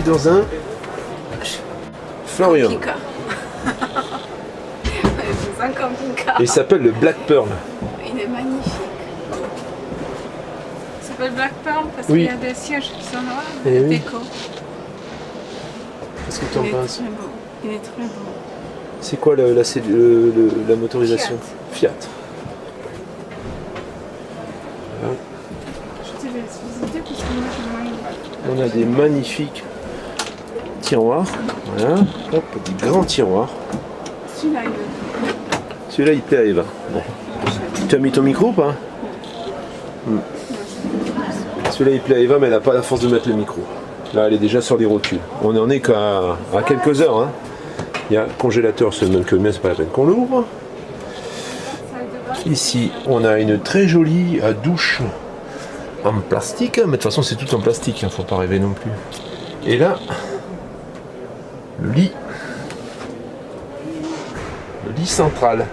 dans un Florium. Camping-car. Dans un camping-car. Et il s'appelle le Black Pearl. Il est magnifique. Il s'appelle Black Pearl parce Oui. qu'il y a des sièges qui sont noirs, Eh des oui. déco. Qu'est-ce que tu en Il est penses? très beau. Il est très beau. C'est quoi la motorisation? Fiat. Voilà. Je te laisse visiter parce que moi je m'en vais. On a des magnifiques tiroirs. Voilà. Hop, des grands tiroirs. Celui-là, il est Celui-là, il plaît à Eva. Bon. Tu as mis ton micro ou pas? Celui-là, il plaît à Eva, mais elle n'a pas la force de mettre le micro. Là, elle est déjà sur les rotules. On n'en est qu'à quelques heures. Hein. Il y a congélateur, c'est le même que le mien, c'est pas la peine qu'on l'ouvre. Ici, on a une très jolie douche en plastique. Mais de toute façon, c'est tout en plastique, hein, faut pas rêver non plus. Et là, le lit. Le lit central.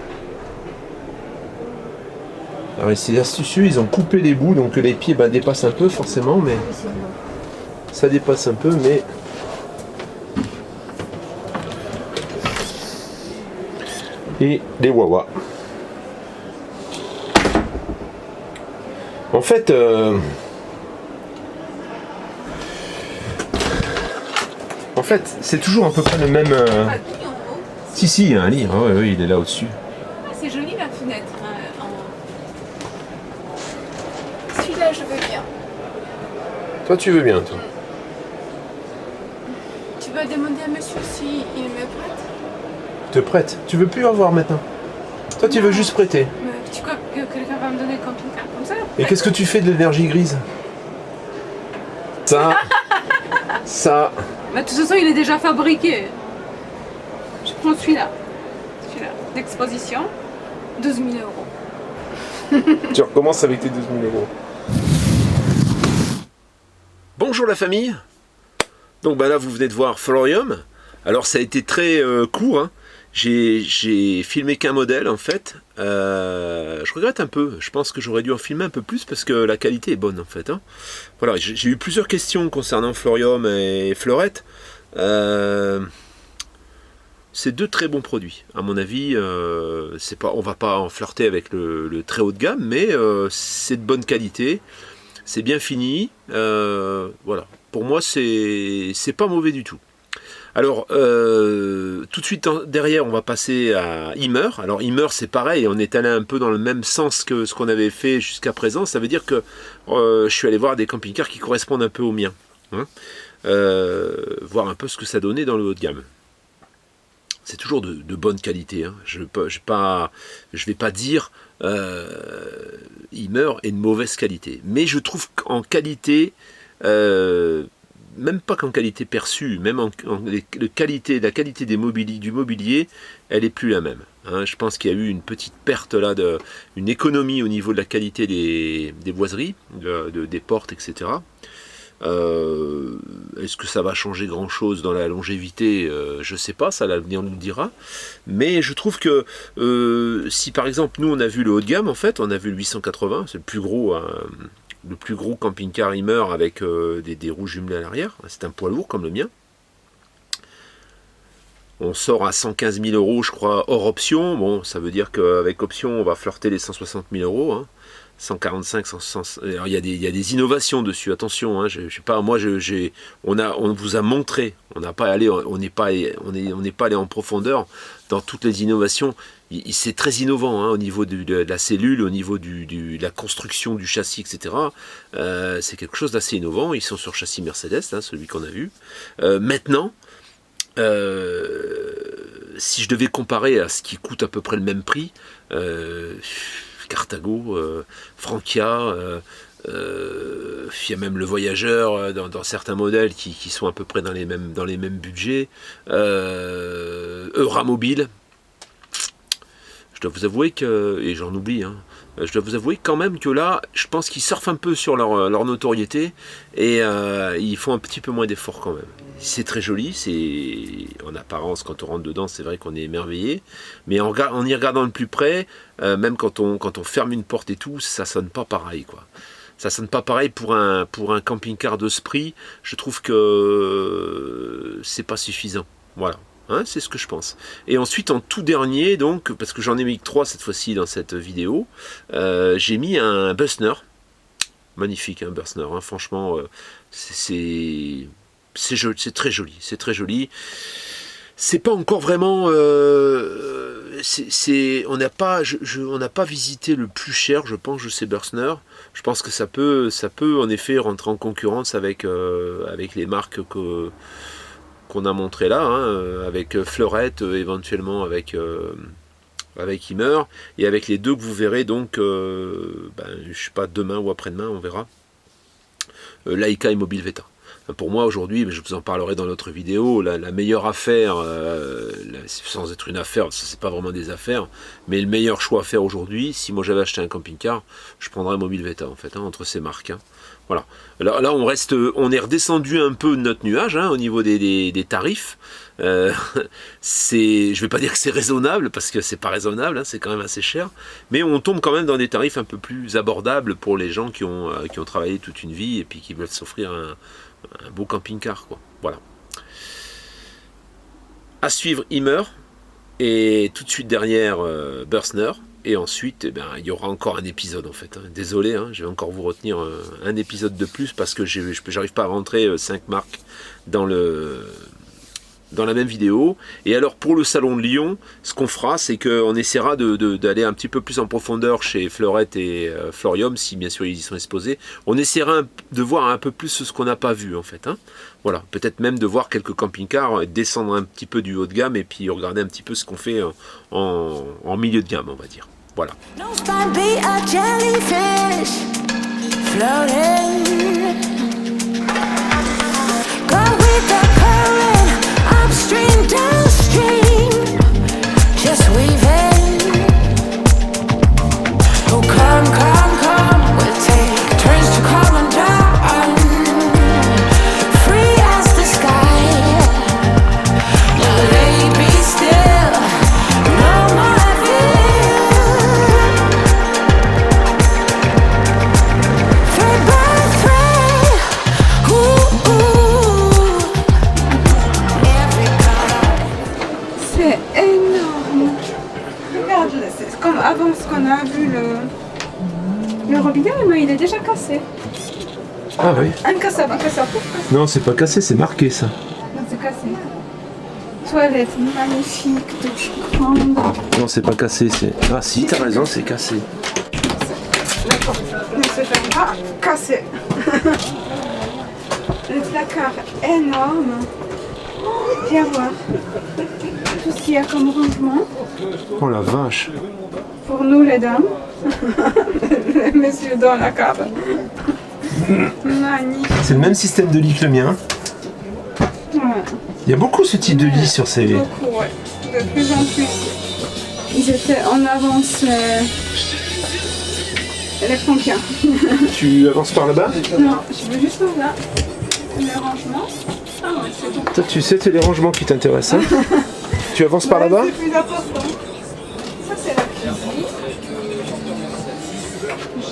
Alors, c'est astucieux, ils ont coupé les bouts, donc les pieds dépassent un peu forcément, mais ça dépasse un peu, mais et les Wawa. En fait, c'est toujours à peu près le même. Si, il y a un lit. Ah, oui, il est là au-dessus. Ah, c'est joli la fenêtre. Celui-là, je veux bien. Toi, tu veux bien, toi. Tu vas demander à monsieur s'il me prête? Te prête. Tu veux plus avoir maintenant. Toi, tu veux juste prêter. Mais tu crois que quelqu'un va me donner un camping-car comme ça? Et qu'est-ce que tu fais de l'énergie grise? Ça. Mais de toute façon, il est déjà fabriqué. Je prends celui-là. Celui-là. D'exposition. 12 000 euros. Tu recommences avec tes 12 000 euros. Bonjour la famille. Donc là, vous venez de voir Florium. Alors ça a été très court. Hein. J'ai filmé qu'un modèle en fait. Je regrette un peu. Je pense que j'aurais dû en filmer un peu plus parce que la qualité est bonne en fait. Hein. Voilà, j'ai eu plusieurs questions concernant Florium et Fleurette. C'est deux très bons produits. À mon avis, on va pas en flirter avec le très haut de gamme, mais c'est de bonne qualité. C'est bien fini. Voilà. Pour moi, c'est pas mauvais du tout. Alors, tout de suite derrière, on va passer à Immer. Alors, Immer, c'est pareil, on est allé un peu dans le même sens que ce qu'on avait fait jusqu'à présent. Ça veut dire que je suis allé voir des camping-cars qui correspondent un peu aux miens. Hein, voir un peu ce que ça donnait dans le haut de gamme. C'est toujours de bonne qualité. Hein. Je vais pas dire Immer est de mauvaise qualité. Mais je trouve qu'en qualité... même pas qu'en qualité perçue, même la qualité du mobilier, elle est plus la même. Hein. Je pense qu'il y a eu une petite perte là, une économie au niveau de la qualité des boiseries, des portes, etc. Est-ce que ça va changer grand chose dans la longévité? Je sais pas, ça l'avenir nous le dira. Mais je trouve que si par exemple nous on a vu le haut de gamme, en fait, on a vu le 880, c'est le plus gros. Le plus gros camping-car Immer avec des roues jumelées à l'arrière. C'est un poids lourd comme le mien. On sort à 115 000 euros, je crois, hors option. Bon, ça veut dire qu'avec option, on va flirter les 160 000 euros. Hein. 145, 100. Alors, il y a des innovations dessus. Attention, hein, on vous a montré. On n'est pas allé en profondeur dans toutes les innovations. C'est très innovant hein, au niveau de la cellule, au niveau de la construction du châssis, etc. C'est quelque chose d'assez innovant. Ils sont sur châssis Mercedes, hein, celui qu'on a vu. Maintenant, si je devais comparer à ce qui coûte à peu près le même prix, Carthago, Francia, il y a même le Voyageur dans certains modèles qui sont à peu près dans les mêmes budgets. Euramobile. Je dois vous avouer que, et j'en oublie, hein, je dois vous avouer quand même que là, je pense qu'ils surfent un peu sur leur notoriété et ils font un petit peu moins d'efforts quand même. C'est très joli, en apparence, quand on rentre dedans, c'est vrai qu'on est émerveillé, mais en y regardant de plus près, même quand on ferme une porte et tout, ça sonne pas pareil, quoi. Ça sonne pas pareil pour un camping-car de ce prix. Je trouve que c'est pas suffisant. Voilà. Hein, c'est ce que je pense. Et ensuite, en tout dernier, donc, parce que j'en ai mis que 3 cette fois-ci dans cette vidéo, j'ai mis un Bussner. Magnifique, un Bussner. Hein, franchement, c'est très joli. C'est très joli. C'est pas encore vraiment. On n'a pas visité le plus cher, je pense, de ces Bussner. Je pense que ça peut en effet rentrer en concurrence avec les marques qu'on a montré là, hein, avec Fleurette, éventuellement avec Ymer, et avec les deux que vous verrez donc, je sais pas, demain ou après-demain, on verra, Laika et Mobile Veta. Pour moi aujourd'hui, mais je vous en parlerai dans l'autre vidéo, la meilleure affaire, sans être une affaire, c'est pas vraiment des affaires, mais le meilleur choix à faire aujourd'hui, si moi j'avais acheté un camping-car, je prendrais Mobile Veta en fait, hein, entre ces marques. Hein. Voilà. Là on est redescendu un peu de notre nuage, hein, au niveau des tarifs. Je vais pas dire que c'est raisonnable, parce que c'est pas raisonnable, hein, c'est quand même assez cher, mais on tombe quand même dans des tarifs un peu plus abordables pour les gens qui ont travaillé toute une vie et puis qui veulent s'offrir un beau camping-car, quoi. Voilà. À suivre Ymer, et tout de suite derrière Bussner, et ensuite il y aura encore un épisode en fait. Hein. Désolé, hein, je vais encore vous retenir un épisode de plus parce que j'arrive pas à rentrer 5 marques dans la même vidéo. Et alors pour le salon de Lyon, ce qu'on fera, c'est qu'on essaiera d'aller un petit peu plus en profondeur chez Fleurette et Florium, si bien sûr ils y sont exposés. On essaiera de voir un peu plus ce qu'on n'a pas vu en fait. Hein. Voilà, peut-être même de voir quelques camping-cars, descendre un petit peu du haut de gamme et puis regarder un petit peu ce qu'on fait en milieu de gamme, on va dire. Voilà. Upstream, downstream, just weaving. Oh, come, come, come, we'll take turns to come undone. Free as the sky, no lay be still, no more view. Thread by thread, ooh, ooh. C'est énorme. Regarde, c'est comme avant ce qu'on a vu le robinet, mais il est déjà cassé. Ah oui. Incassable. Non, c'est pas cassé, c'est marqué ça. Non, c'est cassé. Toilette magnifique, douche grande. Non, c'est pas cassé, c'est... Ah si, t'as raison, c'est cassé. D'accord. Ne se fait pas casser. Le placard énorme. Viens voir. Tout ce qu'il y a comme rangement. Oh la vache. Pour nous les dames. Les messieurs dans la cave. Magnifique. C'est le même système de lit que le mien. Ouais. Il y a beaucoup ce type de lit sur ces... Beaucoup, ouais. De plus en plus. Ils étaient en avance, les frontières. Tu avances par là-bas? Non, je veux juste voir là. Les rangements. Ah ouais, c'est tout. Toi, tu sais, c'est les rangements qui t'intéressent. Hein. Tu avances par là-bas? C'est plus important. Ça, c'est la cuisine.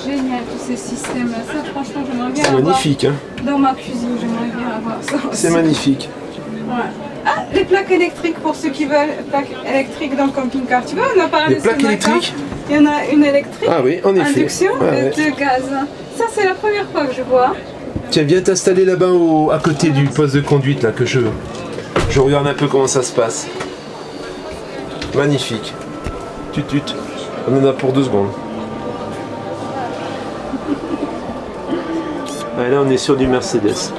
Génial, tous ces systèmes-là. Ça, franchement, j'aimerais bien C'est avoir. magnifique. Hein. Dans ma cuisine, j'aimerais bien avoir ça aussi. C'est magnifique. Ouais. Ah, les plaques électriques pour ceux qui veulent plaques électriques dans le camping-car. Tu vois, on a parlé Les de plaques ce matin. électriques? Il y en a une électrique, Ah oui, en effet. induction Ah et ouais. 2 gaz. Ça, c'est la première fois que je vois. Tiens, viens t'installer là-bas à côté du poste de conduite, là, que je regarde un peu comment ça se passe. Magnifique. Tut. On en a pour 2 secondes. Ah, là, on est sur du Mercedes.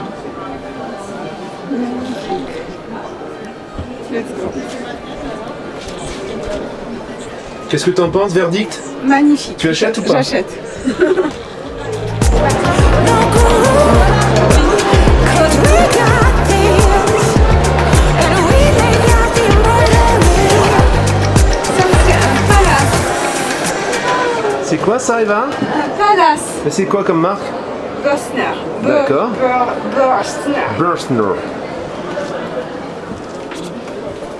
Let's go. Qu'est-ce que t'en penses, verdict? Magnifique. Tu achètes ou pas? J'achète. Cause we got this, and we lay out the embroidery. Ça, c'est un palace. C'est quoi ça, Eva? Un palace. Mais c'est quoi comme marque? Bussner. D'accord. Bussner. Bursner.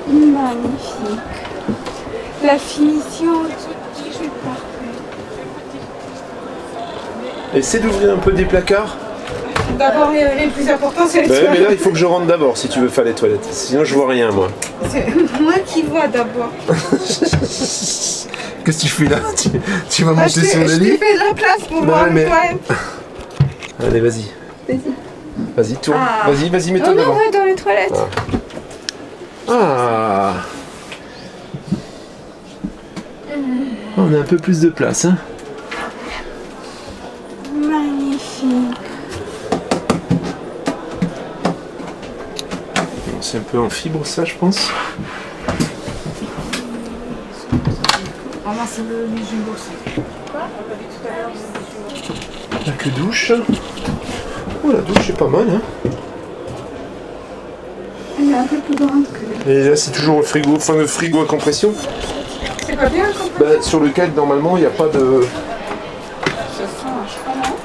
Magnifique. La finition, tout est parfait. Essaie d'ouvrir un peu des placards. D'abord, les plus importants, c'est les Bah ouais, mais toilettes. là, il faut que je rentre d'abord si tu veux faire les toilettes. Sinon, je vois rien, moi. C'est moi qui vois d'abord. Qu'est-ce que tu fais là? Tu vas monter sur le Je lit? t'ai fait de la place pour Non, voir mais- les toilettes. Allez, vas-y. Vas-y, tourne. Ah. Vas-y, mets-toi On devant. va dans les toilettes. Ah. On a un peu plus de place, hein. Magnifique. C'est un peu en fibre, ça, je pense. Ah non, c'est le jumbo. Avec douche. Oh, la douche, c'est pas mal, hein. Elle est un peu plus grande que... Et là, c'est toujours le fameux frigo à compression. C'est pas bien comme Bah, sur lequel, normalement, il n'y a pas de... ça sent, je crois, non?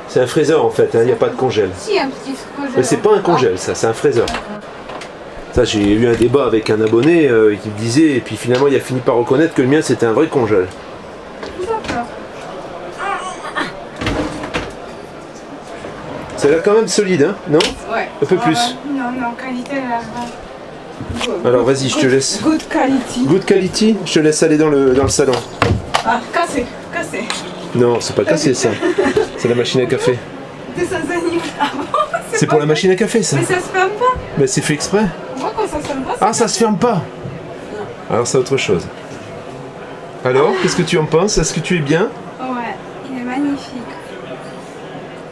C'est un fraiseur, en fait, hein, il n'y a pas de congèle. Si, un petit projet. Mais c'est pas un congèle, ça, c'est un fraiseur. Ça, j'ai eu un débat avec un abonné qui me disait, et puis finalement, il a fini par reconnaître que le mien, c'était un vrai congèle. D'accord. Ça a l'air quand même solide, hein, non? Ouais. Un peu plus. Non, qualité, là. Alors, vas-y, je te laisse. Good quality. Good quality, je te laisse aller dans le salon. Ah, cassé. Non, c'est pas cassé, ça. C'est la machine à café. Des animaux. Ah bon? C'est pour la machine à café, ça. Mais ça se ferme pas. Mais c'est fait exprès. Moi, quand ça se ferme pas, Ah, ça se ferme pas. Alors, c'est autre chose. Alors, qu'est-ce que tu en penses? Est-ce que tu es bien? Ouais, il est magnifique.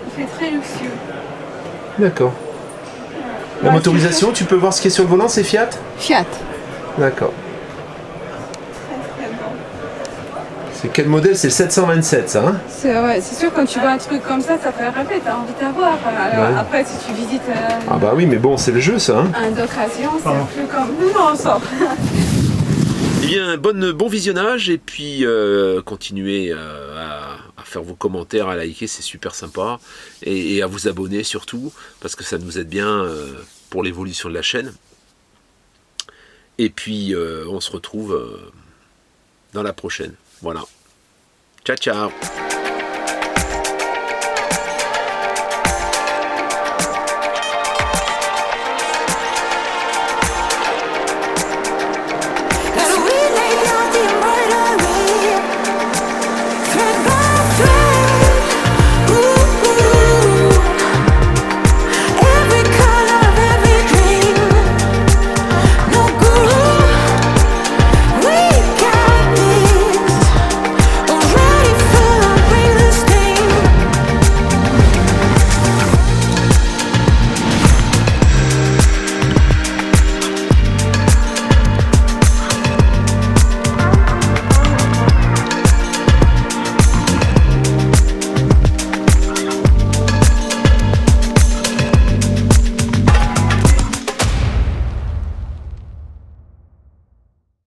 Il fait très luxueux. D'accord. La motorisation, tu peux voir ce qui est sur le volant, c'est Fiat? Fiat. D'accord. Très bon. C'est quel modèle? C'est le 727, ça, hein? C'est sûr, quand tu vois un truc comme ça fait rêver, t'as envie d'avoir. Alors, Ouais. après, si tu visites Ah bah oui, mais bon, c'est le jeu, ça, hein? un d'occasion, c'est plus comme... Non, on sort. Eh bien, bon visionnage, et puis continuez à faire vos commentaires, à liker, c'est super sympa, et à vous abonner surtout, parce que ça nous aide bien pour l'évolution de la chaîne. Et puis, on se retrouve dans la prochaine. Voilà. Ciao, ciao!